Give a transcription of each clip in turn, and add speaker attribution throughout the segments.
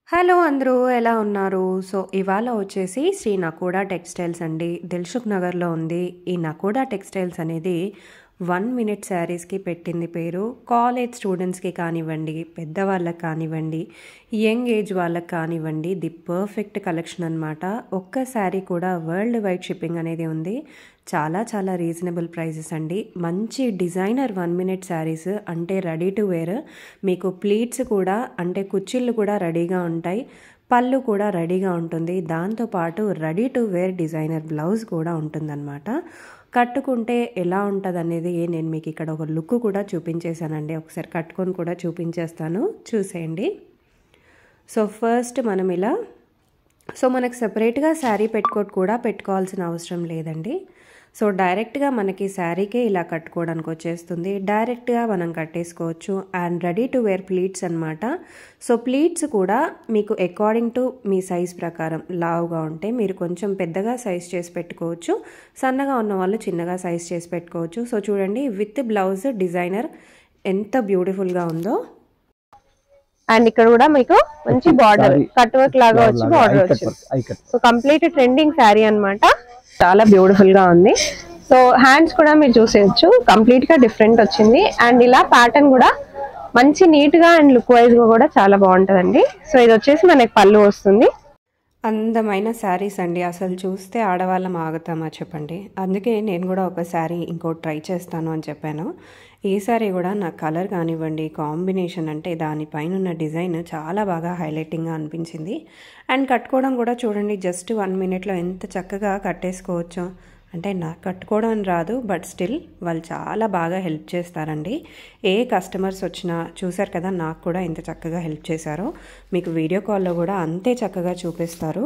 Speaker 1: Hello అందరూ ఎలా ఉన్నారు? సో ఇవాళ వచ్చేసి శ్రీ నకోడా టెక్స్టైల్స్ అండి. దిల్సుఖ్ నగర్లో ఉంది. ఈ నకోడా టెక్స్టైల్స్ అనేది 1 మినిట్ శారీస్కి పెట్టింది పేరు. కాలేజ్ స్టూడెంట్స్కి కానివ్వండి, పెద్దవాళ్ళకి కానివ్వండి, యంగ్ ఏజ్ వాళ్ళకి కానివ్వండి, ది పర్ఫెక్ట్ కలెక్షన్ అనమాట. ఒక్క శారీ కూడా వరల్డ్ వైడ్ షిప్పింగ్ అనేది ఉంది. చాలా చాలా రీజనబుల్ ప్రైజెస్ అండి. మంచి డిజైనర్ 1 మినిట్ శారీస్ అంటే రెడీ టు వేర్. మీకు ప్లీట్స్ కూడా అంటే కుచ్చిళ్ళు కూడా రెడీగా ఉంటాయి, పళ్ళు కూడా రెడీగా ఉంటుంది. దాంతోపాటు ready to wear designer blouse కూడా ఉంటుందన్నమాట. కట్టుకుంటే ఎలా ఉంటుంది అనేది నేను మీకు ఇక్కడ ఒక లుక్ కూడా చూపించేశానండి. ఒకసారి కట్టుకొని కూడా చూపించేస్తాను, చూసేయండి. సో ఫస్ట్ మనం ఇలా మనకు సపరేట్గా శారీ పెట్టుకోవాల్సిన అవసరం లేదండి. సో డైరెక్ట్గా మనకి శారీకే ఇలా కట్టుకోవడానికి వచ్చేస్తుంది. డైరెక్ట్గా మనం కట్టేసుకోవచ్చు. And ready to wear pleats అనమాట. సో ప్లీట్స్ కూడా మీకు అకార్డింగ్ టు మీ సైజ్ ప్రకారం లావుగా ఉంటే మీరు కొంచెం పెద్దగా సైజ్ చేసి పెట్టుకోవచ్చు, సన్నగా ఉన్న వాళ్ళు చిన్నగా సైజ్ చేసి పెట్టుకోవచ్చు. సో చూడండి, విత్ బ్లౌజ్ డిజైనర్ ఎంత బ్యూటిఫుల్గా ఉందో.
Speaker 2: అండ్ ఇక్కడ కూడా మీకు మంచి బార్డర్ కట్ వర్క్ లాగా వచ్చి బార్డర్ వచ్చింది. సో కంప్లీట్ ట్రెండింగ్ శారీ అన్నమాట. చాలా బ్యూటిఫుల్ గా ఉంది. సో హ్యాండ్స్ కూడా మీరు చూసేయచ్చు, కంప్లీట్ గా డిఫరెంట్ వచ్చింది. అండ్ ఇలా ప్యాటర్న్ కూడా మంచి నీట్ గా అండ్ లుక్ వైజ్ గా కూడా చాలా బాగుంటదండి. సో ఇది వచ్చేసి మనకి పళ్ళు వస్తుంది.
Speaker 1: అందమైన శారీస్ అండి. అసలు చూస్తే ఆడవాళ్ళం ఆగుతామా చెప్పండి. అందుకే నేను కూడా ఒక శారీ ఇంకోటి ట్రై చేస్తాను అని చెప్పాను. ఈ శారీ కూడా నా కలర్ కానివ్వండి, కాంబినేషన్ అంటే దానిపైన ఉన్న డిజైన్ చాలా బాగా హైలైటింగ్గా అనిపించింది. అండ్ కట్టుకోవడం కూడా చూడండి, జస్ట్ 1 మినిట్లో ఎంత చక్కగా కట్టేసుకోవచ్చు. అంటే నాకు కట్టుకోవడం రాదు, బట్ స్టిల్ వాళ్ళు చాలా బాగా హెల్ప్ చేస్తారండి. ఏ కస్టమర్స్ వచ్చినా చూసారు కదా, నాకు కూడా ఎంత చక్కగా హెల్ప్ చేశారో మీకు వీడియో కాల్లో కూడా అంతే చక్కగా చూపిస్తారు.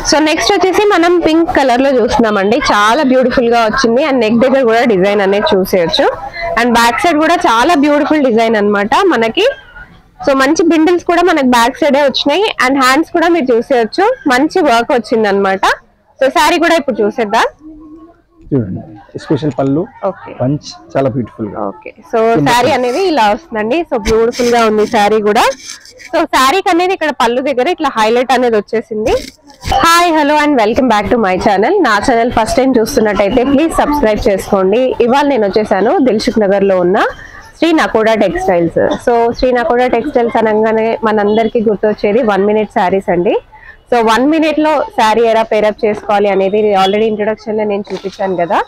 Speaker 2: సో నెక్స్ట్ వచ్చేసి మనం పింక్ కలర్ లో చూస్తున్నామండి. చాలా బ్యూటిఫుల్ గా వచ్చింది. అండ్ నెక్ దగ్గర కూడా డిజైన్ అనేది చూసేయచ్చు. అండ్ బ్యాక్ సైడ్ కూడా చాలా బ్యూటిఫుల్ డిజైన్ అన్నమాట మనకి. సో మంచి బిండిల్స్ కూడా మనకి బ్యాక్ సైడే వచ్చినాయి. అండ్ హ్యాండ్స్ కూడా మీరు చూసేయచ్చు, మంచి వర్క్ వచ్చింది అనమాట. సో శారీ కూడా ఇప్పుడు చూసేద్దాం.
Speaker 3: చూడండి, స్పెషల్ పళ్ళు, పంచ్ చాలా బ్యూటిఫుల్ గా.
Speaker 2: ఓకే, సో శారీ అనేది ఇలా వస్తుందండి. సో బ్యూటిఫుల్ గా ఉంది శారీ కూడా. సో శారీకి అనేది ఇక్కడ పళ్ళు దగ్గర ఇట్లా హైలైట్ అనేది వచ్చేసింది. Hi, hello and welcome back to my channel. నా ఛానల్ ఫస్ట్ టైం చూస్తున్నట్టయితే ప్లీజ్ సబ్స్క్రైబ్ చేసుకోండి. ఇవాళ నేను వచ్చేసాను దిల్సుఖ్ నగర్ లో ఉన్న Shri Nakoda textiles. So Shri Nakoda textiles అనగానే మనందరికీ గుర్తొచ్చేది 1 మినిట్ శారీస్ అండి. సో 1 మినిట్ లో శారీ ఎలా పేరప్ చేసుకోవాలి అనేది ఆల్రెడీ ఇంట్రొడక్షన్ లో నేను చూపించాను కదా.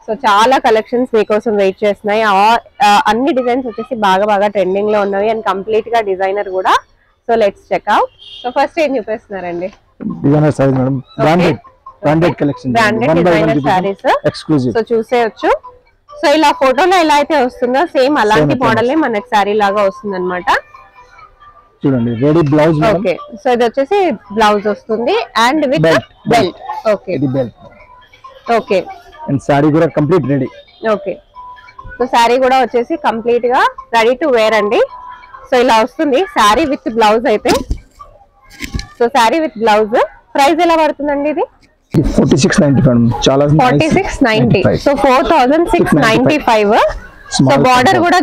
Speaker 2: సో చాలా కలెక్షన్స్ మీకోసం వెయిట్ చేస్తున్నాయి. అన్ని డిజైన్స్ వచ్చేసి బాగా ట్రెండింగ్ లో ఉన్నవి. అండ్ కంప్లీట్ గా డిజైనర్ కూడా. So let's check out. So first ఏం చూపిస్తున్నారండి?
Speaker 3: Designer saris madam, branded collection,
Speaker 2: branded designer saris
Speaker 3: exclusive.
Speaker 2: So చూసేయచ్చు. సో ఇలా ఫోటోలో ఎలా అయితే వస్తుందో సేమ్ అలాంటి మోడల్ మనకి శారీ లాగా వస్తుంది అనమాట.
Speaker 3: చూడండి, రెడీ బ్లౌజ్.
Speaker 2: ఓకే, సో ఇది వచ్చేసి బ్లౌజ్ వస్తుంది అండ్ విత్ బెల్ట్. ఓకే,
Speaker 3: ఇది బెల్ట్.
Speaker 2: ఓకే,
Speaker 3: అండ్ సారీ కూడా complete ready.
Speaker 2: Okay, so sari కూడా వచ్చేసి కంప్లీట్ గా రెడీ టు వేర్ అండి. సో ఇలా వస్తుంది శారీ విత్ బ్లౌజ్ అయితే. So sari with blouse price ఎలా పడుతుందండి? ఇది
Speaker 3: 4695. చాలా
Speaker 2: 4690. సో 4695. సో బార్డర్ కూడా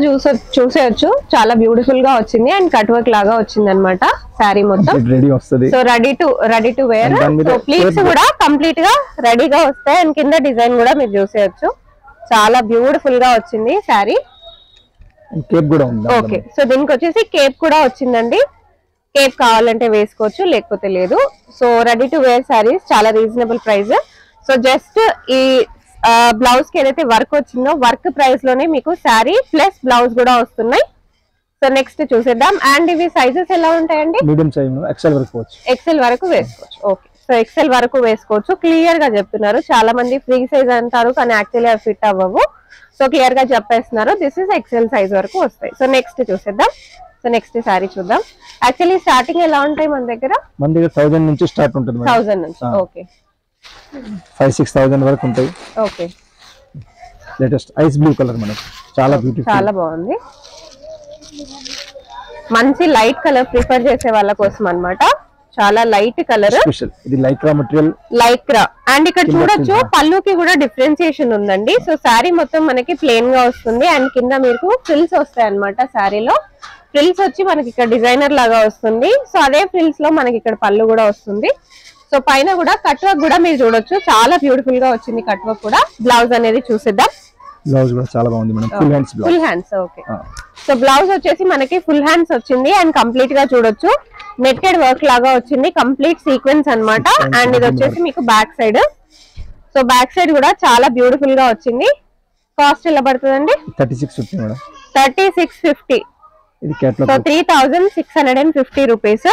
Speaker 2: చూసేయచ్చు, చాలా బ్యూటిఫుల్ గా వచ్చింది. అండ్ కట్ వర్క్ లాగా వచ్చింది అనమాట శారీ మొత్తం.
Speaker 3: రెడీ వస్తుంది.
Speaker 2: So ready to wear. So pleats కూడా కంప్లీట్ గా రెడీగా వస్తాయి. అండ్ కింద డిజైన్ కూడా మీరు చూసేయచ్చు, చాలా బ్యూటిఫుల్ గా వచ్చింది శారీ.
Speaker 3: కేప్ కూడా ఉంది.
Speaker 2: ఓకే, సో దీనికి వచ్చేసి కేప్ కూడా వచ్చిందండి. కేప్ కావాలంటే వేసుకోవచ్చు, లేకపోతే లేదు. So ready to wear saris చాలా రీజనబుల్ ప్రైస్. సో జస్ట్ ఈ బ్లౌజ్ కి ఏదైతే వర్క్ వచ్చిందో వర్క్ ప్రైస్ లోనే మీకు శారీ ప్లస్ బ్లౌజ్ కూడా వస్తున్నాయి. సో నెక్స్ట్ చూసేద్దాం. అండ్ ఇవి సైజెస్ ఎలా ఉంటాయండి?
Speaker 3: మీడియం సైజ్, ఎక్సెల్ వరకు
Speaker 2: ఎక్సెల్ వరకు వేసుకోవచ్చు. ఓకే, సో ఎక్సెల్ వరకు వేసుకోవచ్చు. క్లియర్ గా చెప్తున్నారు. చాలా మంది ఫ్రీ సైజ్ అంటారు, కానీ యాక్చువల్లీ అవి ఫిట్ అవ్వవు. సో క్లియర్ గా చెప్పేస్తున్నారు, దిస్ ఇస్ ఎక్సెల్ సైజ్ వరకు వస్తాయి. సో నెక్స్ట్ చూసేద్దాం. సో నెక్స్ట్ శారీ చూద్దాం. యాక్చువల్లీ స్టార్టింగ్ ఎలా ఉంటాయి మన దగ్గర?
Speaker 3: 1000 నుంచి స్టార్ట్ ఉంటుంది.
Speaker 2: 1000 నుంచి. ఓకే,
Speaker 3: 5-6,000 వరకు ఉంటాయి.
Speaker 2: Okay,
Speaker 3: latest ice blue colour మనకి చాలా బ్యూటిఫుల్,
Speaker 2: చాలా బాగుంది. మంచి లైట్ కలర్ ప్రిఫర్ చేసే వాళ్ళ కోసం అన్నమాట. చాలా లైట్ కలర్.
Speaker 3: ఇది లైక్రా మెటీరియల్,
Speaker 2: లైక్రా. అండ్ ఇక్కడ చూడొచ్చు పళ్ళుకి కూడా డిఫరెన్సియేషన్ ఉందండి. సో శారీ మొత్తం మనకి ప్లెయిన్ గా వస్తుంది. అండ్ కింద మీకు ఫ్రిల్స్ వస్తాయి అన్నమాట శారీలో. ఫ్రిల్స్ వచ్చి మనకి ఇక్కడ డిజైనర్ లాగా వస్తుంది. సో అదే ఫ్రిల్స్ లో మనకి ఇక్కడ పళ్ళు కూడా వస్తుంది. సో పైన కూడా కట్ వర్క్ కూడా మీరు చూడొచ్చు, చాలా బ్యూటిఫుల్ గా వచ్చింది కట్ వర్క్ కూడా. బ్లౌజ్ అనేది చూసేద్దాం.
Speaker 3: బ్లౌజ్ కూడా చాలా బాగుంది madam, full hands blouse.
Speaker 2: Full hands okay. So blouse వచ్చేసి మనకి ఫుల్ హ్యాండ్స్ వచ్చింది అండ్ కంప్లీట్ గా చూడొచ్చు నెట్టెడ్ వర్క్ లాగా వచ్చింది, కంప్లీట్ సీక్వెన్స్ అన్నమాట. అండ్ ఇది వచ్చేసి మీకు back side. So back side కూడా చాలా బ్యూటిఫుల్ గా వచ్చింది. కాస్ట్ ఎలా పడుతుందండి?
Speaker 3: 3650 మేడం.
Speaker 2: 3650.
Speaker 3: ఇది కేటలాగ్.
Speaker 2: So 3650 rupees.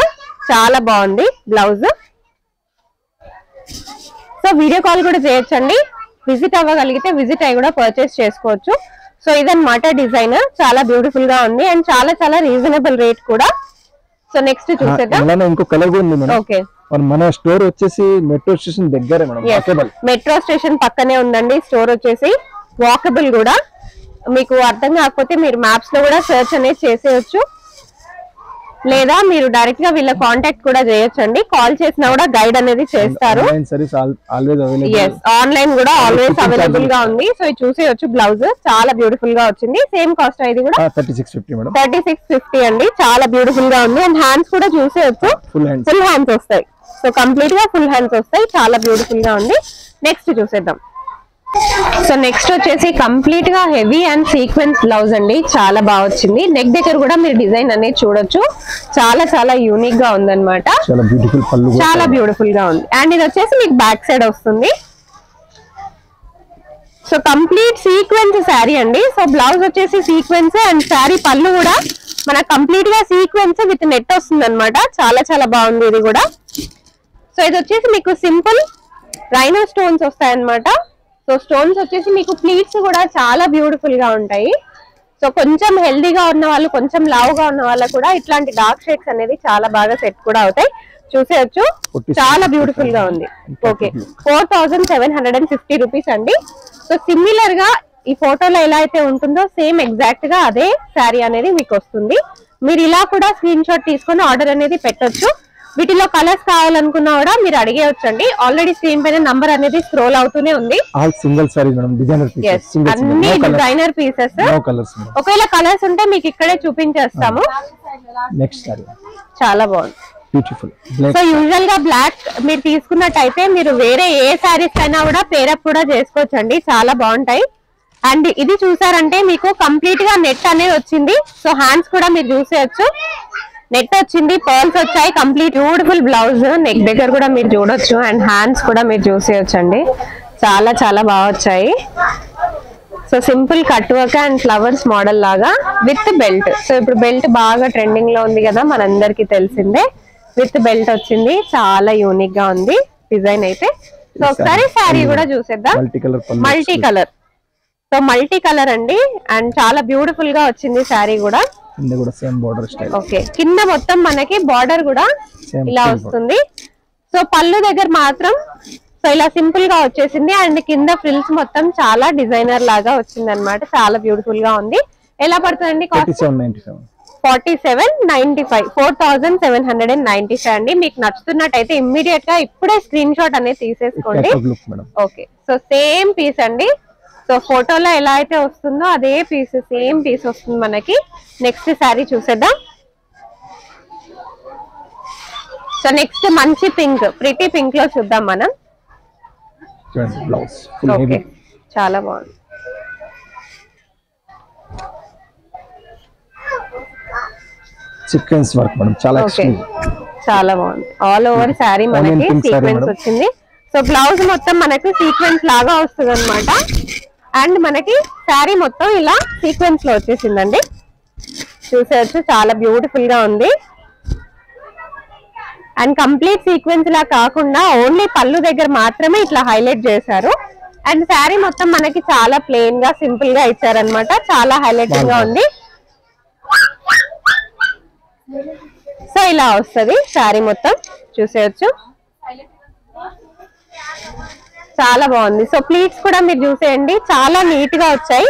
Speaker 2: చాలా బాగుంది బ్లౌజ్. సో వీడియో కాల్ కూడా చేయొచ్చండి, విజిట్ అవ్వగలిగితే విజిట్ అయ్యి కూడా పర్చేస్ చేసుకోవచ్చు. సో ఇదన్నమాట డిజైన్, చాలా బ్యూటిఫుల్ గా ఉంది అండ్ చాలా చాలా రీజనబుల్ రేట్ కూడా. సో నెక్స్ట్ చూసేద్దాం.
Speaker 3: ఇంకో కలర్ కూడా ఉంది మేడం.
Speaker 2: ఓకే,
Speaker 3: మన స్టోర్ వచ్చేసి మెట్రో స్టేషన్ దగ్గరే మేడం, వాకబుల్.
Speaker 2: మెట్రో స్టేషన్ పక్కనే ఉందండి స్టోర్ వచ్చేసి, వాకబుల్ కూడా. మీకు అర్థం కాకపోతే మీరు మ్యాప్స్ లో కూడా సెర్చ్ అనేది చేసేయచ్చు, లేదా మీరు డైరెక్ట్ గా వీళ్ళ కాంటాక్ట్ కూడా చేయొచ్చండి. కాల్ చేసినా కూడా గైడ్ అనేది చేస్తారు. ఆన్లైన్ కూడా ఆల్వేస్ అవైలబుల్ గా ఉంది. సో ఇది చూసేయచ్చు. బ్లౌజ్ చాలా బ్యూటిఫుల్ గా వచ్చింది. సేమ్ కాస్ట్ ఇది కూడా 3650 అండి. చాలా బ్యూటిఫుల్ గా ఉంది అండ్ హ్యాండ్స్ కూడా చూసేయచ్చు, ఫుల్ హ్యాండ్స్ వస్తాయి. సో కంప్లీట్ గా ఫుల్ హ్యాండ్స్ వస్తాయి, చాలా బ్యూటిఫుల్ గా ఉంది. నెక్స్ట్ చూసేద్దాం. సో నెక్స్ట్ వచ్చేసి కంప్లీట్ గా హెవీ అండ్ సీక్వెన్స్ బ్లౌజ్ అండి, చాలా బాగా వచ్చింది. నెక్ దగ్గర కూడా మీరు డిజైన్ అనేది చూడొచ్చు, చాలా చాలా యూనిక్ గా ఉందన్నమాట. చాలా బ్యూటిఫుల్ గా ఉంది. అండ్ ఇది వచ్చేసి మీకు బ్యాక్ సైడ్ వస్తుంది. సో కంప్లీట్ సీక్వెన్స్ శారీ అండి. సో బ్లౌజ్ వచ్చేసి సీక్వెన్స్ అండ్ శారీ పళ్ళు కూడా మనకు కంప్లీట్ గా సీక్వెన్స్ విత్ నెట్ వస్తుంది అనమాట. చాలా చాలా బాగుంది ఇది కూడా. సో ఇది వచ్చేసి మీకు సింపుల్ రైనో స్టోన్స్ వస్తాయి అనమాట. సో స్టోన్స్ వచ్చేసి మీకు ప్లీట్స్ కూడా చాలా బ్యూటిఫుల్ గా ఉంటాయి. సో కొంచెం హెల్దీగా ఉన్న వాళ్ళు, కొంచెం లావుగా ఉన్న వాళ్ళకు కూడా ఇట్లాంటి డార్క్ షేడ్స్ అనేది చాలా బాగా సెట్ కూడా అవుతాయి. చూసేయచ్చు, చాలా బ్యూటిఫుల్ గా ఉంది. ఓకే, 4750 రూపీస్ అండి. సో సిమిలర్ గా ఈ ఫోటోలో ఎలా అయితే ఉంటుందో సేమ్ ఎగ్జాక్ట్ గా అదే శారీ అనేది మీకు వస్తుంది. మీరు ఇలా కూడా స్క్రీన్ షాట్ తీసుకొని ఆర్డర్ అనేది పెట్టొచ్చు. వీటిలో కలర్స్ కావాలనుకున్నా కూడా మీరు అడిగేయచ్చండి. ఆల్రెడీ స్క్రీన్ పైన నంబర్ అనేది స్క్రోల్ అవుతూనే ఉంది. అన్ని డిజైనర్ పీసెస్. ఒకవేళ కలర్స్ ఉంటే మీకు ఇక్కడే చూపించేస్తాము. చాలా బాగుంది, బ్యూటిఫుల్. సో యూజువల్ గా బ్లాక్ మీరు తీసుకున్నట్టయితే మీరు వేరే ఏ శారీస్ అయినా కూడా పేరప్ కూడా చేసుకోవచ్చండి, చాలా బాగుంటాయి. అండ్ ఇది చూసారంటే మీకు కంప్లీట్ గా నెట్ అనేది వచ్చింది. సో హ్యాండ్స్ కూడా మీరు చూసేయచ్చు, నెట్ వచ్చింది, పర్ల్స్ వచ్చాయి, కంప్లీట్ బ్యూటిఫుల్ బ్లౌజ్. నెక్ దగ్గర కూడా మీరు చూడొచ్చు అండ్ హ్యాండ్స్ కూడా మీరు చూసేయచ్చు అండి, చాలా చాలా బాగా వచ్చాయి. So simple cut work and flowers model లాగా విత్ బెల్ట్. సో ఇప్పుడు బెల్ట్ బాగా ట్రెండింగ్ లో ఉంది కదా, మనందరికి తెలిసిందే. విత్ బెల్ట్ వచ్చింది, చాలా యూనిక్ గా ఉంది డిజైన్ అయితే. సో ఒకసారి శారీ కూడా చూసేద్దాం. Multi colour. So multi colour అండి అండ్ చాలా బ్యూటిఫుల్ గా వచ్చింది శారీ కూడా. ఓకే, కింద మొత్తం మనకి బార్డర్ కూడా ఇలా వస్తుంది. సో పళ్ళు దగ్గర మాత్రం సో ఇలా సింపుల్ గా వచ్చేసింది అండ్ కింద ఫ్రిల్స్ మొత్తం చాలా డిజైనర్ లాగా వచ్చింది అనమాట. చాలా బ్యూటిఫుల్ గా ఉంది. ఎలా పడుతుందండి కాస్ట్? 4795. 4795 అండి. మీకు నచ్చుతున్నట్టయితే ఇమ్మీడియట్ గా ఇప్పుడే స్క్రీన్ షాట్ అనేది తీసేసుకోండి. ఓకే, సో సేమ్ పీస్ అండి. సో ఫోటోలో ఎలా అయితే వస్తుందో అదే పీస్, సేమ్ పీస్ వస్తుంది మనకి. నెక్స్ట్ శారీ చూసేద్దాం. సో నెక్స్ట్ మంచి పింక్, ప్రిటీ పింక్ లో చూద్దాం మనం. ఓకే, చాలా బాగుంది.
Speaker 3: సీక్వెన్స్ వర్క్ మేడం, చాలా ఎక్స్క్లూజివ్,
Speaker 2: చాలా బాగుంది. ఆల్ ఓవర్ శారీ మనకి సీక్వెన్స్ వచ్చింది. సో బ్లౌజ్ మొత్తం మనకి సీక్వెన్స్ లాగా వస్తుంది అనమాట. అండ్ మనకి శారీ మొత్తం ఇలా సీక్వెన్స్ లో వచ్చేసిందండి, చూసేయచ్చు. చాలా బ్యూటిఫుల్ గా ఉంది. అండ్ కంప్లీట్ సీక్వెన్స్ లా కాకుండా ఓన్లీ పళ్ళు దగ్గర మాత్రమే ఇట్లా హైలైట్ చేశారు. అండ్ శారీ మొత్తం మనకి చాలా ప్లెయిన్ గా సింపుల్ గా ఇచ్చారనమాట, చాలా హైలైటింగ్ గా ఉంది. సో ఇలా వస్తుంది శారీ మొత్తం, చూసేయచ్చు. చాలా బాగుంది. సో ప్లీట్స్ కూడా మీరు చూసేయండి, చాలా నీట్ గా వచ్చాయి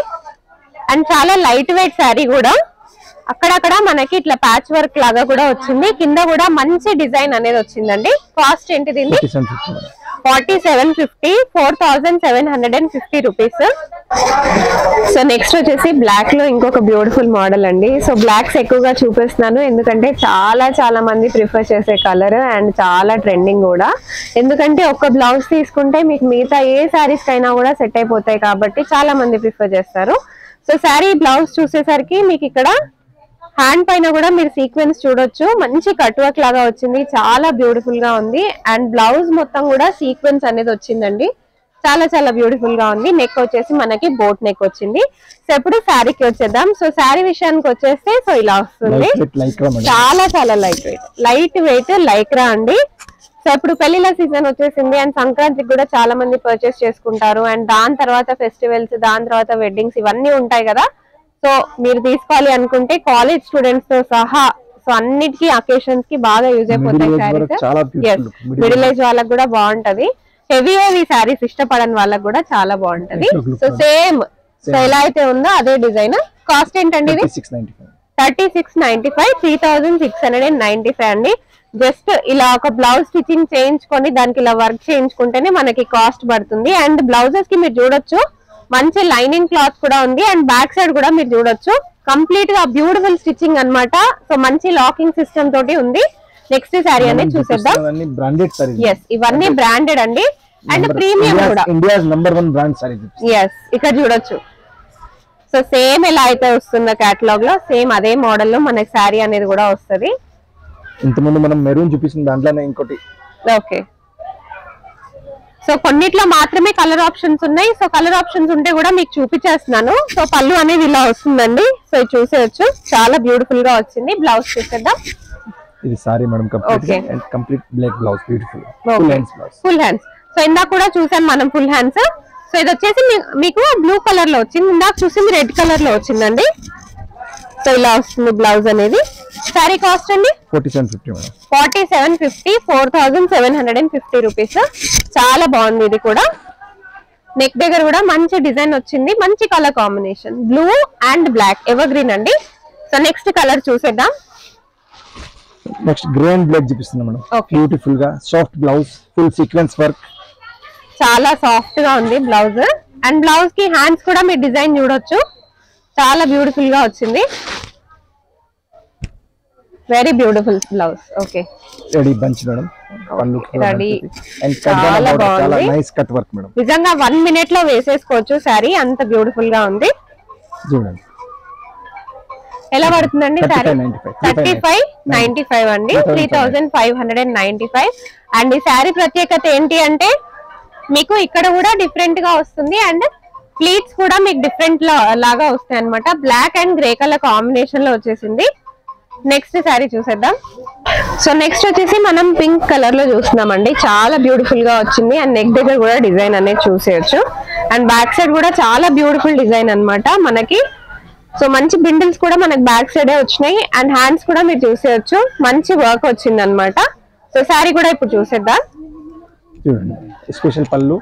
Speaker 2: అండ్ చాలా లైట్ వెయిట్ శారీ కూడా. అక్కడక్కడ మనకి ఇట్లా ప్యాచ్ వర్క్ లాగా కూడా వచ్చింది. కింద కూడా మంచి డిజైన్ అనేది వచ్చిందండి. కాస్ట్ ఏంటి దీన్ని? 4750, 4750 రూపీస్. సో నెక్స్ట్ వచ్చేసి బ్లాక్ లో ఇంకొక బ్యూటిఫుల్ మోడల్ అండి. సో బ్లాక్స్ ఎక్కువగా చూపిస్తున్నాను ఎందుకంటే చాలా మంది ప్రిఫర్ చేసే కలర్ అండ్ చాలా ట్రెండింగ్ కూడా. ఎందుకంటే ఒక్క బ్లౌజ్ తీసుకుంటే మీకు మిగతా ఏ శారీస్ కైనా కూడా సెట్ అయిపోతాయి కాబట్టి చాలా మంది ప్రిఫర్ చేస్తారు. సో శారీ బ్లౌజ్ చూసేసరికి మీకు ఇక్కడ హ్యాండ్ పైన కూడా మీరు సీక్వెన్స్ చూడొచ్చు. మంచి కట్ వర్క్ లాగా వచ్చింది, చాలా బ్యూటిఫుల్ గా ఉంది. అండ్ బ్లౌజ్ మొత్తం కూడా సీక్వెన్స్ అనేది వచ్చిందండి, చాలా బ్యూటిఫుల్ గా ఉంది. నెక్ వచ్చేసి మనకి బోట్ నెక్ వచ్చింది. సో ఇప్పుడు శారీకి వచ్చేద్దాం. సో శారీ విషయానికి వచ్చేస్తే సో ఇలా వస్తుంది, చాలా లైట్ వెయిట్ లైక్రా అండి. సో ఇప్పుడు పెళ్లిళ్ళ సీజన్ వచ్చేసింది అండ్ సంక్రాంతికి కూడా చాలా మంది పర్చేస్ చేసుకుంటారు. అండ్ దాని తర్వాత ఫెస్టివల్స్, దాని తర్వాత వెడ్డింగ్స్ ఇవన్నీ ఉంటాయి కదా. సో మీరు తీసుకోవాలి అనుకుంటే కాలేజ్ స్టూడెంట్స్ తో సహా సో అన్నిటికీ అకేషన్స్ కి బాగా యూజ్ అయిపోతాయి శారీస్. మిడిల్ ఏజ్ వాళ్ళకి కూడా బాగుంటది, హెవీ శారీస్ ఇష్టపడని వాళ్ళకి కూడా చాలా బాగుంటది. సో సేమ్ సో ఎలా అయితే ఉందో అదే డిజైన్. కాస్ట్ ఏంటండి ఇది? 3695, 3695 అండి. జస్ట్ ఇలా ఒక బ్లౌజ్ స్టిచ్చింగ్ చేయించుకొని దానికి ఇలా వర్క్ చేయించుకుంటేనే మనకి కాస్ట్ పడుతుంది. అండ్ బ్లౌజెస్ కి మీరు చూడొచ్చు మంచి లైనింగ్ క్లాత్ కూడా ఉంది. అండ్ బ్యాక్ సైడ్ కూడా మీరు చూడొచ్చు కంప్లీట్ గా బ్యూటిఫుల్ స్టిచ్చింగ్ అన్నమాట. సో మంచి లాకింగ్ సిస్టమ్ తోటి ఉంది. నెక్స్ట్ శారీ అనేది చూసేద్దాం. ఇవన్నీ బ్రాండెడ్ అండి అండ్ ప్రీమియం కూడా.
Speaker 3: India's number 1 brand sorry.
Speaker 2: ఇక్కడ చూడొచ్చు. సో సేమ్ ఎలా అయితే వస్తుందో కేటలాగ్ లో సేమ్ అదే మోడల్ లో మనకి శారీ అనేది కూడా వస్తుంది.
Speaker 3: ఇంతకుముందు మనం మెరూన్ చూపిస్తున్న దాంట్లోనే ఇంకోటి.
Speaker 2: ఓకే, సో కొన్నిట్లో మాత్రమే కలర్ ఆప్షన్స్ ఉన్నాయి. సో కలర్ ఆప్షన్స్ ఉంటే కూడా మీకు చూపించేస్తున్నాను. సో పళ్ళు అనేది ఇలా వస్తుందండి. సో ఇది చూసేయచ్చు, చాలా బ్యూటిఫుల్ గా వచ్చింది. బ్లౌజ్ చూసేద్దాం.
Speaker 3: ఇది sari madam, complete black blouse, beautiful
Speaker 2: full hands. So ఇందాక కూడా చూసాను మనం ఫుల్ హ్యాండ్స్. సో ఇది వచ్చేసి మీకు బ్లూ కలర్ లో వచ్చింది, ఇందాక చూసింది రెడ్ కలర్ లో వచ్చిందండి. సో ఇలా వస్తుంది బ్లౌజ్ అనేది. సారీ కాస్ట్ అండి 4750, 4750 రూపీస్. చాలా బాగుంది ఇది కూడా. నెక్ దగ్గర కూడా మంచి డిజైన్ వచ్చింది, మంచి colour combination blue and black ever green అండి. సో నెక్స్ట్ కలర్ చూసేద్దాం.
Speaker 3: నెక్స్ట్ గ్రే అండ్ బ్లాక్ చూపిస్తున్నాం మేడం. బ్యూటిఫుల్ గా soft blouse, full sequence work,
Speaker 2: చాలా సాఫ్ట్ గా ఉంది బ్లౌజ్. అండ్ బ్లౌజ్ కి హ్యాండ్స్ కూడా మీరు డిజైన్ చూడొచ్చు, చాలా బ్యూటిఫుల్ గా వచ్చింది. Very beautiful blouse. Okay,
Speaker 3: ready bunch madam.
Speaker 2: Ready, చాలా బాగుంది.
Speaker 3: Nice cut work madam.
Speaker 2: నిజంగా 1 మినిట్ లో వేసేసుకోవచ్చు శారీ, అంత బ్యూటిఫుల్ గా ఉంది.
Speaker 3: చూడండి
Speaker 2: ఎలా పడుతుందండి శారీ? 3595 అండి, 3595. అండ్ ఈ శారీ ప్రత్యేకత ఏంటి అంటే మీకు ఇక్కడ కూడా డిఫరెంట్ గా వస్తుంది అండ్ ప్లీట్స్ కూడా మీకు డిఫరెంట్ లాగా వస్తాయి అనమాట. Black and grey colour combination లో వచ్చేసింది. నెక్స్ట్ శారీ చూసేద్దాం. సో నెక్స్ట్ వచ్చేసి మనం పింక్ కలర్ లో చూస్తున్నామండి, చాలా బ్యూటిఫుల్ గా వచ్చింది. అండ్ నెక్ దగ్గర కూడా డిజైన్ అనేది చూసేయచ్చు. అండ్ బ్యాక్ సైడ్ కూడా చాలా బ్యూటిఫుల్ డిజైన్ అన్నమాట మనకి. సో మంచి బిండిల్స్ కూడా మనకి బ్యాక్ సైడే వచ్చినాయి. అండ్ హ్యాండ్స్ కూడా మీరు చూసేయచ్చు, మంచి వర్క్ వచ్చింది అనమాట. సో శారీ కూడా ఇప్పుడు చూసేద్దాం.
Speaker 3: చూడండి స్పెషల్ పళ్ళు,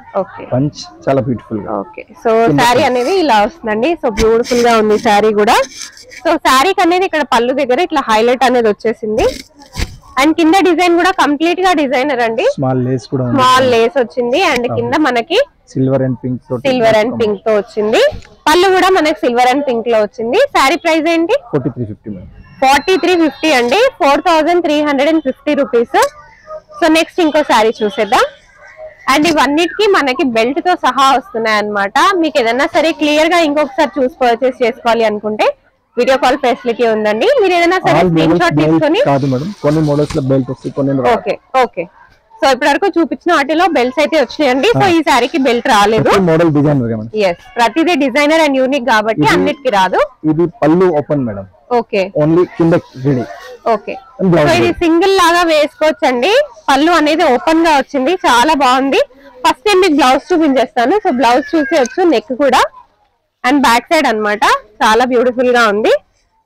Speaker 3: పంచ్ చాలా బ్యూటిఫుల్ గా.
Speaker 2: ఓకే, సో శారీ అనేది ఇలా వస్తుందండి. సో బ్యూటిఫుల్ గా ఉంది శారీ కూడా. సో శారీకి అనేది ఇక్కడ పళ్ళు దగ్గర ఇట్లా హైలైట్ అనేది వచ్చేసింది. అండ్ కింద డిజైన్ కూడా కంప్లీట్ గా డిజైనర్ అండి,
Speaker 3: స్మాల్ లేస్ కూడా,
Speaker 2: స్మాల్ లేస్ వచ్చింది. అండ్ కింద మనకి
Speaker 3: సిల్వర్ అండ్ పింక్
Speaker 2: తో వచ్చింది. పళ్ళు కూడా మనకి సిల్వర్ అండ్ పింక్ లో వచ్చింది. శారీ ప్రైస్ ఏంటి? 4350 అండి, 4350 రూపీస్. సో నెక్స్ట్ ఇంకో శారీ చూసేద్దాం. అండ్ ఇవన్నిటికీ మనకి బెల్ట్ తో సహా వస్తున్నాయి అన్నమాట. మీకు ఏదైనా సరే క్లియర్ గా ఇంకొకసారి చూసి పర్చేస్ చేసుకోవాలి అనుకుంటే వీడియో కాల్ ఫెసిలిటీ ఉందండి. మీరు ఏదైనా సరే స్క్రీన్ షాట్ తీసుకొని. ఓకే ఓకే, సో ఇప్పటి వరకు చూపించిన వాటిలో బెల్ట్స్ అయితే వచ్చినాయండి. సో ఈ శారీకి బెల్ట్ రాలేదు. ప్రతిదీ డిజైనర్ అండ్ యూనిక్ కాబట్టి అన్నిటికీ రాదు.
Speaker 3: ఇది పళ్ళు ఓపెన్ మేడం.
Speaker 2: ఓకే,
Speaker 3: ఓన్లీ కింద రెడీ.
Speaker 2: ఓకే, సో ఇది సింగిల్ లాగా వేసుకోవచ్చండి. పళ్ళు అనేది ఓపెన్ గా వచ్చింది, చాలా బాగుంది. ఫస్ట్ నేను మీకు బ్లౌజ్ చూపించేస్తాను. సో బ్లౌజ్ చూసేయచ్చు, నెక్ కూడా అండ్ బ్యాక్ సైడ్ అన్నమాట, చాలా బ్యూటిఫుల్ గా ఉంది.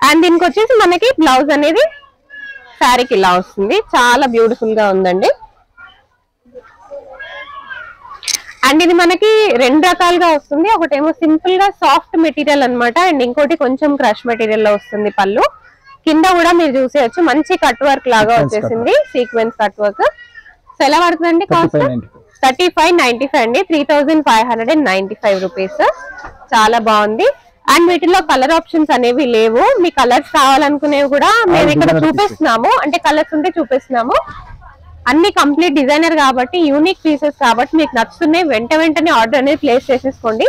Speaker 2: అండ్ దీనికి వచ్చేసి మనకి బ్లౌజ్ అనేది శారీకి ఇలా వస్తుంది, చాలా బ్యూటిఫుల్ గా ఉందండి. అండ్ ఇది మనకి 2 రకాలుగా వస్తుంది. ఒకటేమో సింపుల్ గా సాఫ్ట్ మెటీరియల్ అన్నమాట. అండ్ ఇంకోటి కొంచెం క్రష్ మెటీరియల్ లో వస్తుంది పళ్ళు. కింద కూడా మీరు చూసేయచ్చు, మంచి కట్ వర్క్ లాగా వచ్చేసింది, సీక్వెన్స్ కట్ వర్క్. సో ఎలా పడుతుందండి కాస్ట్? 3595 అండి, 3595 రూపీస్. చాలా బాగుంది. అండ్ వీటిలో కలర్ ఆప్షన్స్ అనేవి లేవు. మీ కలర్స్ కావాలనుకునేవి కూడా మేము ఇక్కడ చూపిస్తున్నాము, అంటే కలర్స్ ఉంటే చూపిస్తున్నాము. అన్ని కంప్లీట్ డిజైనర్ కాబట్టి, యూనిక్ పీసెస్ కాబట్టి మీకు నచ్చుతున్నాయి, వెంటనే ఆర్డర్ అనేది ప్లేస్ చేసేసుకోండి.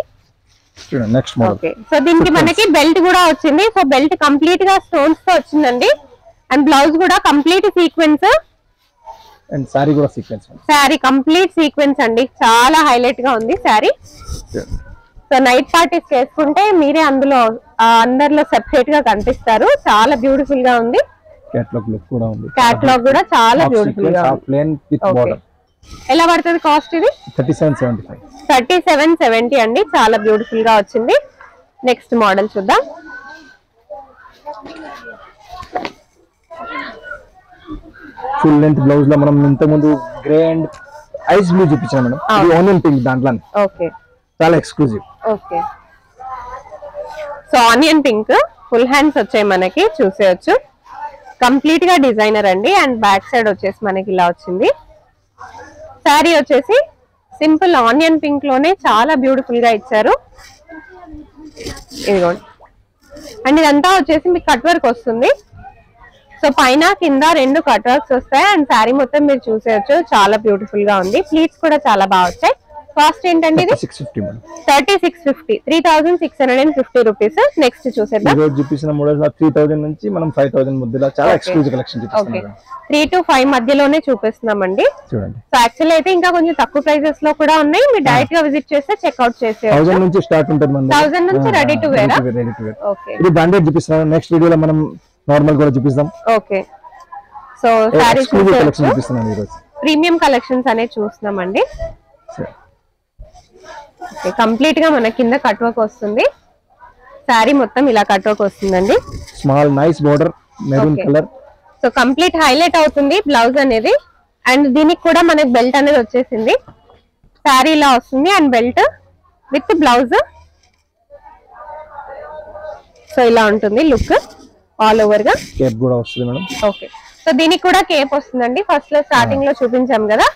Speaker 2: ఓకే, సో దీనికి మనకి బెల్ట్ కూడా వచ్చింది. సో బెల్ట్ కంప్లీట్ గా స్టోన్స్ తో వచ్చిందండి. అండ్ బ్లౌజ్ కూడా కంప్లీట్ సీక్వెన్స్,
Speaker 3: అండ్ సారీ కూడా సీక్వెన్స్.
Speaker 2: సారీ కంప్లీట్ సీక్వెన్స్ అండి, చాలా హైలైట్ గా ఉంది సారీ. సో నైట్ పార్టీస్ చేసుకుంటే మీరే అందులో అందరిలో సెపరేట్ గా కనిపిస్తారు. చాలా బ్యూటిఫుల్ గా ఉంది.
Speaker 3: కేటలాగ్ లుక్ కూడా ఉంది.
Speaker 2: కేటలాగ్ కూడా చాలా బ్యూటిఫుల్ గా ఉంది.
Speaker 3: Plane with border.
Speaker 2: ఎలా పడుతుంది కాస్ట్ ఇది?
Speaker 3: 3775.
Speaker 2: 3770 అండి, చాలా బ్యూటిఫుల్ గా వచ్చింది. నెక్స్ట్ మోడల్ చూద్దాం.
Speaker 3: ఫుల్ లెంత్ బ్లౌజ్ లో మనం ఇంత ముందు గ్రే అండ్ ఐస్ బ్లూ చూపించాం మేడం. ఇది ఆనియన్ పింక్ దాంట్లో.
Speaker 2: ఓకే,
Speaker 3: చాలా exclusive.
Speaker 2: Okay, so onion pink full hands వచ్చాయి మనకి, చూసేయచ్చు. కంప్లీట్ గా డిజైనర్ అండి. అండ్ బ్యాక్ సైడ్ వచ్చేసి మనకి ఇలా వచ్చింది. శారీ వచ్చేసి సింపుల్ ఆనియన్ పింక్ లోనే చాలా బ్యూటిఫుల్ గా ఇచ్చారు. ఇదిగోండి. అండ్ ఇదంతా వచ్చేసి మీకు కట్ వర్క్ వస్తుంది. సో పైన కింద 2 కట్ వర్క్స్ వస్తాయి. అండ్ శారీ మొత్తం మీరు చూసేయచ్చు, చాలా బ్యూటిఫుల్ గా ఉంది. ప్లీట్స్ కూడా చాలా బాగా వచ్చాయి. కాస్ట్ ఏంటండి ఇది? 3650, 3650 రూపీస్. నెక్స్ట్ చూసేద్దాం.
Speaker 3: ఈ రోజు చూపించిన మోడల్స్ 3000 నుంచి మనం 5000 మధ్యలో చాలా ఎక్స్క్లూజివ్ కలెక్షన్ చూపిస్తున్నాం.
Speaker 2: 3 to 5 మధ్యలోనే చూపిస్తున్నామండి.
Speaker 3: చూడండి.
Speaker 2: సో యాక్చువల్లీ అయితే ఇంకా కొంచెం తక్కువ ప్రైజెస్ లో కూడా ఉన్నాయి. మీరు డైరెక్ట్ గా విజిట్ చేస్తే చెక్అవుట్ చేసేయచ్చు.
Speaker 3: 1000 నుంచి స్టార్ట్ ఉంటుంది మన
Speaker 2: 1000 నుంచి రెడీ టు వేర్. ఓకే,
Speaker 3: ఇది బ్రాండెడ్ చూపిస్తున్నాం. నెక్స్ట్ వీడియోలో మనం నార్మల్ కూడా చూపిస్తాం.
Speaker 2: ఓకే, సో సారీస్
Speaker 3: కలెక్షన్ చూపిస్తున్నాం ఈ రోజు.
Speaker 2: ప్రీమియం కలెక్షన్స్ అనేది చూస్తున్నామండి. ఓకే, కంప్లీట్ గా మన కింద కట్ వర్క్ వస్తుంది. శారీ మొత్తం ఇలా కట్ వర్క్ వస్తుందండి.
Speaker 3: Small nice border, maroon colour.
Speaker 2: So complete highlight అవుతుంది బ్లౌజ్ అనేది. అండ్ దీనికి కూడా మనకి బెల్ట్ అనేది వచ్చేసింది. శారీ ఇలా వస్తుంది and belt with blouse. So ఇలా ఉంటుంది లుక్ ఆల్ ఓవర్ గా.
Speaker 3: కేప్ కూడా వస్తుంది మేడం.
Speaker 2: ఓకే, సో దీనికి కూడా కేప్ వస్తుందండి. ఫస్ట్ లో స్టార్టింగ్ లో చూపించాం కదా.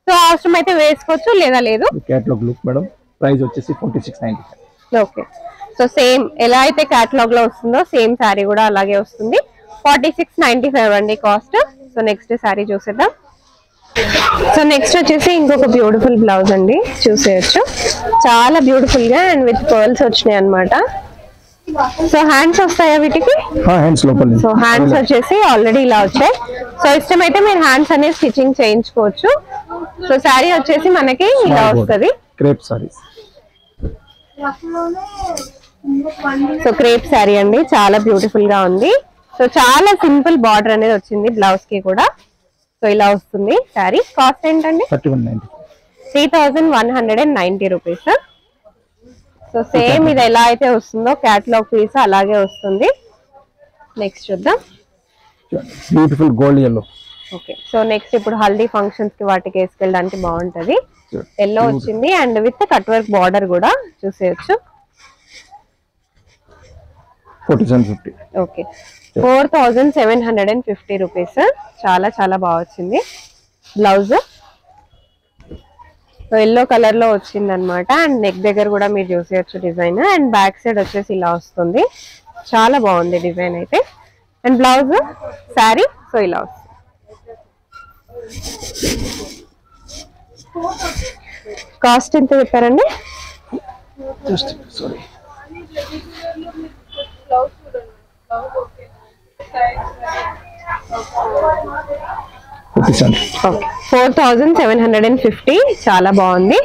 Speaker 2: సో అవసరం అయితే వేసుకోవచ్చు, లేదా లేదు.
Speaker 3: Catalogue look madam. ప్రైస్ వచ్చేసి 4695.
Speaker 2: ఓకే, సో సేమ్ ఎలా అయితే కేటలాగ్ లో వస్తుందో సేమ్ శారీ కూడా అలాగే వస్తుంది. 4695 అండి కాస్ట్. సో నెక్స్ట్ శారీ చూసేద్దాం. సో నెక్స్ట్ వచ్చేసి ఇంకొక బ్యూటిఫుల్ బ్లౌజ్ అండి, చూసేయచ్చు. చాలా బ్యూటిఫుల్ గా అండ్ విత్ పర్ల్స్ వచ్చినాయి అన్నమాట. సో హ్యాండ్స్ వస్తాయా వీటికి?
Speaker 3: హ్యాండ్స్ లోపల.
Speaker 2: సో హ్యాండ్స్ వచ్చేసి ఆల్రెడీ ఇలా వచ్చాయి. సో ఇష్టమైతే మీరు హ్యాండ్స్ అనేది స్టిచ్చింగ్ చేయించుకోవచ్చు. సో శారీ వచ్చేసి మనకి ఇలా వస్తుంది.
Speaker 3: Crepe saris.
Speaker 2: So crepe sari అండి, చాలా బ్యూటిఫుల్ గా ఉంది. సో చాలా సింపుల్ బార్డర్ అనేది వచ్చింది బ్లౌజ్ కి కూడా. సో ఇలా వస్తుంది శారీ. కాస్ట్ ఏంటండి? 3190 రూపీస్. సో సేమ్ ఇది ఎలా అయితే వస్తుందో కేటలాగ్ పీస్ అలాగే వస్తుంది. నెక్స్ట్ చూద్దాం.
Speaker 3: Beautiful gold yellow.
Speaker 2: Okay, so next ఇప్పుడు హల్దీ ఫంక్షన్స్ కి వాటికి వేసుకెళ్ళడానికి బాగుంటది. ఎల్లో వచ్చింది and with cut work border కూడా చూసేయచ్చు.
Speaker 3: 4750.
Speaker 2: Okay, 4750 rupees. చాలా చాలా బాగా వచ్చింది బ్లౌజ్. ఎల్లో కలర్ లో వచ్చింది అనమాట. అండ్ నెక్ దగ్గర కూడా మీరు చూసేయచ్చు డిజైన్. అండ్ బ్యాక్ సైడ్ వచ్చేసి ఇలా వస్తుంది. చాలా బాగుంది డిజైన్ అయితే. అండ్ బ్లౌజ్ శారీ సో ఇలా వస్తుంది. కాస్ట్ ఎంత చెప్పారండి?
Speaker 3: జస్ట్ సారీ.
Speaker 2: 4750. చాలా బాగుంది.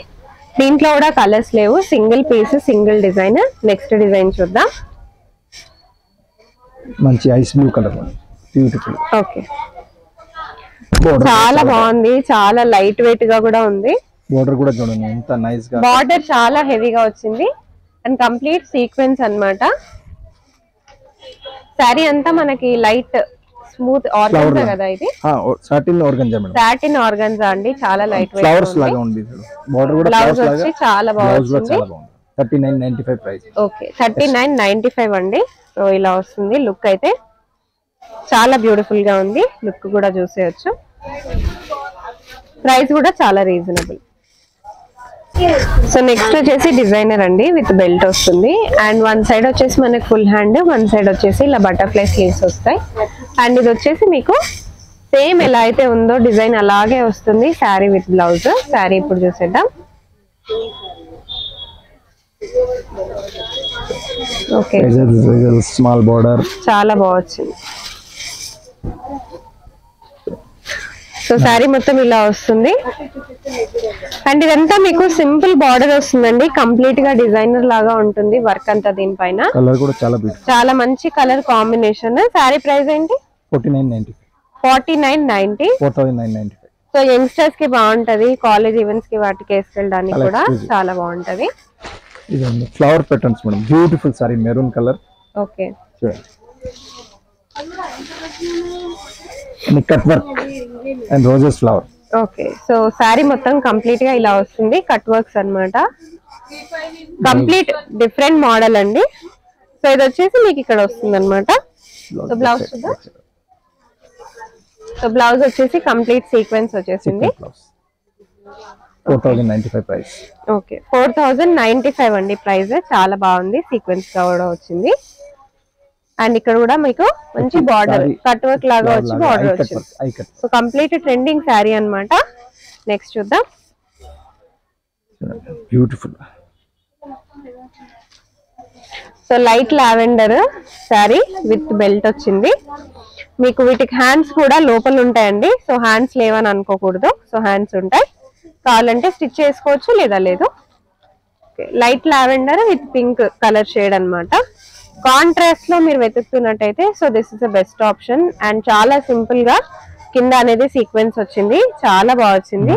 Speaker 2: దీంట్లో కూడా కలర్స్ లేవు, single piece single design. Next design చూద్దాం.
Speaker 3: మంచి ice blue colour, beautiful.
Speaker 2: Okay, చాలా బాగుంది. చాలా లైట్ వెయిట్ గా కూడా ఉంది.
Speaker 3: బోర్డర్ కూడా చూడండి ఎంత నైస్ గా.
Speaker 2: బార్డర్ చాలా హెవీగా వచ్చింది అండ్ కంప్లీట్ సీక్వెన్స్ అన్నమాట. శారీ అంతా మనకి లైట్ స్మూత్ ఆర్గన్జా కదా ఇది.
Speaker 3: Satin organza madam.
Speaker 2: Satin organza అండి, చాలా లైట్ వెయిట్.
Speaker 3: ఫ్లవర్స్ లాగా ఉంది. బోర్డర్ కూడా
Speaker 2: బ్లౌజ్ వచ్చి చాలా బాగుంది.
Speaker 3: 3995 ప్రైస్.
Speaker 2: ఓకే, 3995 అండి. సో ఇలా వస్తుంది లుక్ అయితే. చాలా బ్యూటిఫుల్ గా ఉంది. లుక్ కూడా చూసేయచ్చు. ప్రైస్ కూడా చాలా రీజనబుల్. సో నెక్స్ట్ వచ్చేసి డిజైనర్ అండి విత్ బెల్ట్ వస్తుంది. అండ్ వన్ సైడ్ వచ్చేసి మనకి ఫుల్ హ్యాండ్, వన్ సైడ్ వచ్చేసి ఇలా బటర్ఫ్లై స్లీవ్స్ వస్తాయి. అండ్ ఇది వచ్చేసి మీకు సేమ్ ఎలా అయితే ఉందో డిజైన్ అలాగే వస్తుంది. Sari with blouse. శారీ ఇప్పుడు చూసేద్దాం. ఓకే,
Speaker 3: స్మాల్ బార్డర్
Speaker 2: చాలా బాగా వచ్చింది. సో శారీ మొత్తం ఇలా వస్తుంది. అండ్ ఇదంతా మీకు సింపుల్ బార్డర్ వస్తుందండి. కంప్లీట్ గా డిజైనర్ లాగా ఉంటుంది వర్క్ అంతా దీనిపైన.
Speaker 3: కలర్ కూడా చాలా బ్యూటిఫుల్,
Speaker 2: చాలా మంచి కలర్ కాంబినేషన్. శారీ ప్రైస్ ఏంటి?
Speaker 3: 4990.
Speaker 2: 4990. సో యంగ్స్టర్స్ కి బాగుంటది, కాలేజ్ ఈవెంట్స్ కి వాటికి వేసుకెళ్ళడానికి కూడా చాలా బాగుంటది.
Speaker 3: ఇదండి flower patterns madam, beautiful sari, maroon colour.
Speaker 2: Okay,
Speaker 3: చూడండి cut work and roses flower.
Speaker 2: Okay, so sari మొత్తం కంప్లీట్ గా ఇలా వస్తుంది. కట్ వర్క్స్ అన్నమాట. కంప్లీట్ డిఫరెంట్ మోడల్ అండి. సో ఇది వచ్చేసి మీకు ఇక్కడ వస్తుంది అనమాట. సో బ్లౌజ్ చూద్దాం. సో బ్లౌజ్ వచ్చేసి కంప్లీట్ సీక్వెన్స్ వచ్చేసింది.
Speaker 3: 4095 ప్రైస్.
Speaker 2: ఓకే, 4095 అండి ప్రైస్. చాలా బాగుంది, సీక్వెన్స్ కూడా వచ్చింది. అండ్ ఇక్కడ కూడా మీకు మంచి బార్డర్ కట్ వర్క్ లాగా వచ్చి బార్డర్ వచ్చింది. సో కంప్లీట్ ట్రెండింగ్ శారీ అన్నమాట. నెక్స్ట్ చూద్దాం.
Speaker 3: Beautiful.
Speaker 2: So light lavender sari with belt వచ్చింది. మీకు వీటికి హ్యాండ్స్ కూడా లోపల ఉంటాయండి. సో హ్యాండ్స్ లేవని అనుకోకూడదు. సో హ్యాండ్స్ ఉంటాయి, కావాలంటే స్టిచ్ చేసుకోవచ్చు లేదా లేదు. Light lavender with pink colour shade అన్నమాట. కాంట్రాస్ట్ లో మీరు వెతుకుతున్నట్టయితే so this is the best option. And చాలా సింపుల్ గా కింద అనేది సీక్వెన్స్ వచ్చింది, చాలా బాగా వచ్చింది.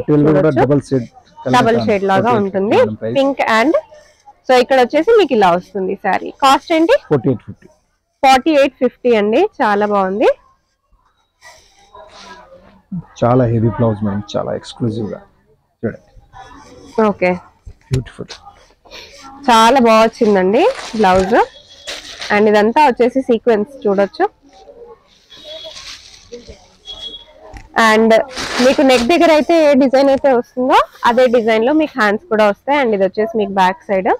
Speaker 2: డబుల్ షేడ్ లాగా ఉంటుంది, పింక్. అండ్ సో ఇక్కడ వచ్చేసి మీకు ఇలా వస్తుంది శారీ. కాస్ట్ ఏంటి? 4850 అండి. చాలా బాగుంది.
Speaker 3: చాలా హెవీ బ్లౌజ్ మేడం, చాలా ఎక్స్క్లూజివ్ గా చూడండి.
Speaker 2: ఓకే,
Speaker 3: బ్యూటిఫుల్,
Speaker 2: చాలా బాగా వచ్చిందండి బ్లౌజ్. అండ్ ఇదంతా వచ్చేసి సీక్వెన్స్ చూడొచ్చు. అండ్ మీకు నెక్ దగ్గర అయితే ఏ డిజైన్ అయితే వస్తుందో అదే డిజైన్ లో మీకు హ్యాండ్స్ కూడా వస్తాయి. అండ్ ఇది వచ్చేసి మీకు back side.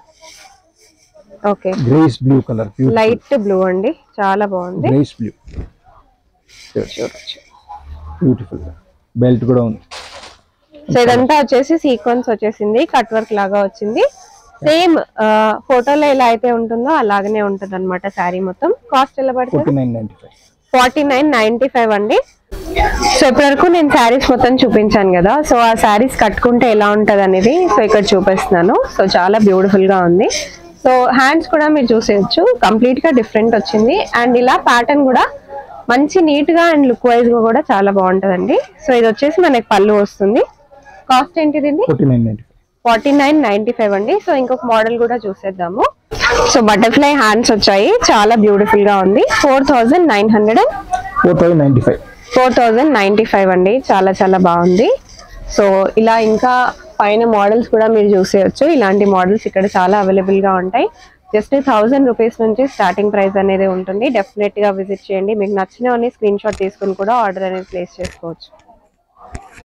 Speaker 2: Okay,
Speaker 3: grace blue colour,
Speaker 2: light blue అండి, చాలా బాగుంది.
Speaker 3: గ్రేస్ బ్లూ
Speaker 2: చూడొచ్చు.
Speaker 3: బ్యూటిఫుల్ బెల్ట్ కూడా ఉంది.
Speaker 2: సో ఇదంతా వచ్చేసి సీక్వెన్స్ వచ్చేసింది, కట్ వర్క్ లాగా వచ్చింది. సేమ్ ఫోటోలో ఎలా అయితే ఉంటుందో అలాగనే ఉంటుంది అనమాట శారీ మొత్తం. కాస్ట్ ఎలా పడుతుంది? 4995 అండి. సో ఇప్పటివరకు నేను శారీస్ మొత్తం చూపించాను కదా. సో ఆ శారీస్ కట్టుకుంటే ఎలా ఉంటది అనేది సో ఇక్కడ చూపిస్తున్నాను. సో చాలా బ్యూటిఫుల్ గా ఉంది. సో హ్యాండ్స్ కూడా మీరు చూసేయచ్చు, కంప్లీట్ గా డిఫరెంట్ వచ్చింది. అండ్ ఇలా ప్యాటర్న్ కూడా మంచి నీట్ గా అండ్ లుక్ వైజ్ గా కూడా చాలా బాగుంటదండి. సో ఇది వచ్చేసి మనకి పళ్ళు వస్తుంది. కాస్ట్ ఏంటిది? 4995 అండి. సో ఇంకొక మోడల్ కూడా చూసేద్దాము. సో బటర్ఫ్లై హ్యాండ్స్ వచ్చాయి, చాలా బ్యూటిఫుల్ గా ఉంది. 4095 అండి. చాలా చాలా బాగుంది. సో ఇలా ఇంకా పైన మోడల్స్ కూడా మీరు చూసేయచ్చు. ఇలాంటి మోడల్స్ ఇక్కడ చాలా అవైలబుల్ గా ఉంటాయి. జస్ట్ 1000 రూపీస్ నుంచి స్టార్టింగ్ ప్రైస్ అనేది ఉంటుంది. డెఫినెట్ గా విజిట్ చేయండి. మీకు నచ్చినవన్నీ స్క్రీన్ షాట్ తీసుకుని కూడా ఆర్డర్ అనేది ప్లేస్ చేసుకోవచ్చు.